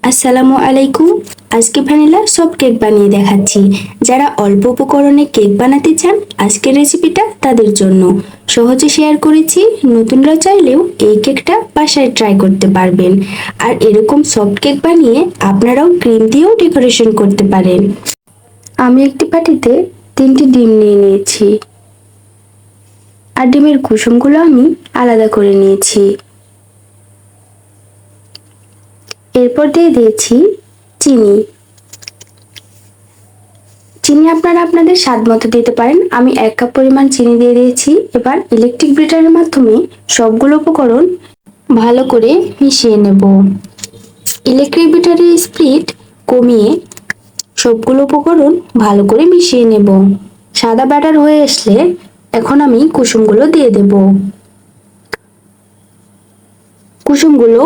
আসসালামু আলাইকুম। আজকে ভ্যানিলা সফট কেক বানিয়ে দেখাচ্ছি। যারা অল্প উপকরণে কেক বানাতে চান, আজকের রেসিপিটা তাদের জন্য। সহজে শেয়ার করেছি, নতুনরা চাইলেও এই কেকটা বাসায় ট্রাই করতে পারবেন। আর এরকম সফট কেক বানিয়ে আপনারাও ক্রিম দিয়েও ডেকোরেশন করতে পারেন। আমি একটি বাটিতে 3টি ডিম নিয়ে নিয়েছি, আর ডিমের কুসুমগুলো আমি আলাদা করে নিয়েছি। এরপর দিয়ে দিয়েছি চিনি। চিনি আপনারা আপনাদের স্বাদ মতো দিতে পারেন। আমি 1 কাপ পরিমাণ চিনি দিয়ে দিয়েছি। এবার ইলেকট্রিক বিটারের মাধ্যমে সবগুলো উপকরণ ভালো করে মিশিয়ে নেব। ইলেকট্রিক বিটারের স্পিড কমিয়ে সবগুলো উপকরণ ভালো করে মিশিয়ে নেব। সাদা ব্যাটার হয়ে আসলে এখন আমি কুসুমগুলো দিয়ে দেব। কুসুমগুলো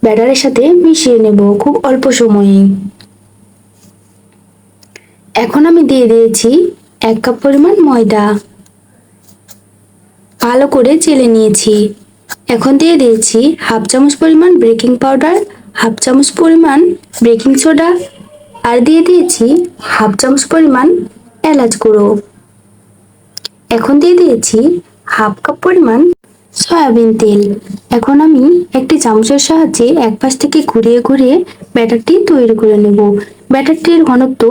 ব্যাটারের সাথে মিশিয়ে নেব খুব অল্প সময়ে। এখন আমি দিয়ে দিয়েছি 1 কাপ পরিমাণ ময়দা, ভালো করে চেলে নিয়েছি। এখন দিয়ে দিয়েছি 1/2 চামচ পরিমাণ বেকিং পাউডার, 1/2 চামচ পরিমাণ বেকিং সোডা, আর দিয়ে দিয়েছি 1/2 চামচ পরিমাণ এলাচ গুঁড়ো। এখন দিয়ে দিয়েছি 1/2 কাপ পরিমাণ সয়াবিন তেল। এখন আমি একটি চামচের সাহায্যে এক পাশ থেকে ঘুরিয়ে ঘুরিয়ে ব্যাটারটি তৈরি করে নেব। ব্যাটারটির ঘনত্ব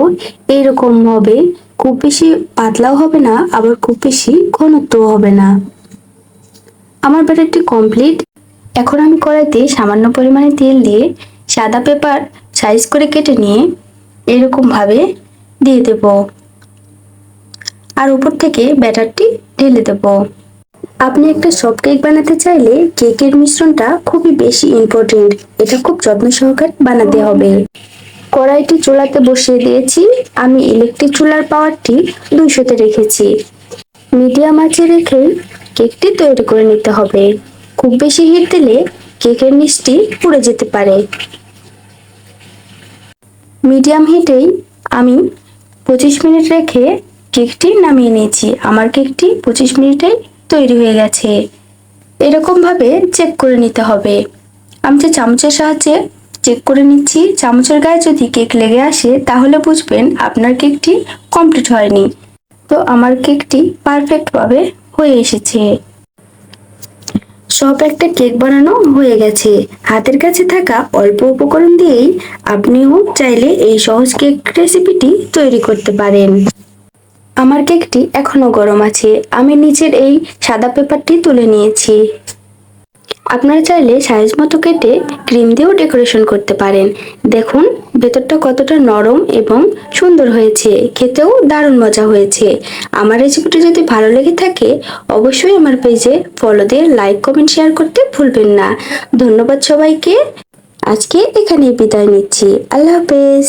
এইরকম হবে, খুব বেশি পাতলাও হবে না, আবার খুব বেশি ঘনত্বও হবে না। আমার ব্যাটারটি কমপ্লিট। এখন আমি কড়াইতে সামান্য পরিমাণে তেল দিয়ে সাদা পেপার সাইজ করে কেটে নিয়ে এরকম ভাবে দিয়ে দেব, আর উপর থেকে ব্যাটারটি ঢেলে দেব। আপনি একটা সফট কেক বানাতে চাইলে কেকের মিশ্রণটা খুবই বেশি ইম্পর্টেন্ট। এটা খুব যত্ন সহকারে বানাতে হবে। কড়াইটি চুলাতে বসিয়ে দিয়েছি। আমি ইলেকট্রিক চুলার পাওয়ারটি 200-তে রেখেছি। মিডিয়াম আঁচে রেখে কেকটি তৈরি করে নিতে হবে। খুব বেশি হিট দিলে কেকের নিচটি পুড়ে যেতে পারে। মিডিয়াম হিটেই আমি 25 মিনিট রেখে কেকটি নামিয়ে নিয়েছি। আমার কেকটি 25 মিনিটেই তৈরি হয়ে গেছে। এরকম ভাবে চেক করে নিতে হবে। আমি যে চামচের সাহায্যে চেক করে নিচ্ছি, চামচের গায়ে যদি কেক লেগে আসে তাহলে বুঝবেন আপনার কেকটি কমপ্লিট হয়নি। তো আমার কেকটি পারফেক্ট ভাবে হয়ে এসেছে। সব একটা কেক বানানো হয়ে গেছে। হাতের কাছে থাকা অল্প উপকরণ দিয়েই আপনিও চাইলে এই সহজ কেক রেসিপিটি তৈরি করতে পারেন। আমার কেকটি এখনো গরম আছে। আমি নিচের এই সাদা পেপারটি তুলে নিয়েছি। আপনারা চাইলে সাইজ মতো কেটে ক্রিম দিয়েও ডেকোরেশন করতে পারেন। দেখুন ভেতরটা কতটা নরম এবং সুন্দর হয়েছে, খেতেও দারুণ মজা হয়েছে। আমার রেসিপিটি যদি ভালো লেগে থাকে অবশ্যই আমার পেজে ফলো দিয়ে লাইক, কমেন্ট, শেয়ার করতে ভুলবেন না। ধন্যবাদ সবাইকে। আজকে এখানেই বিদায় নিচ্ছি। আল্লাহ হাফেজ।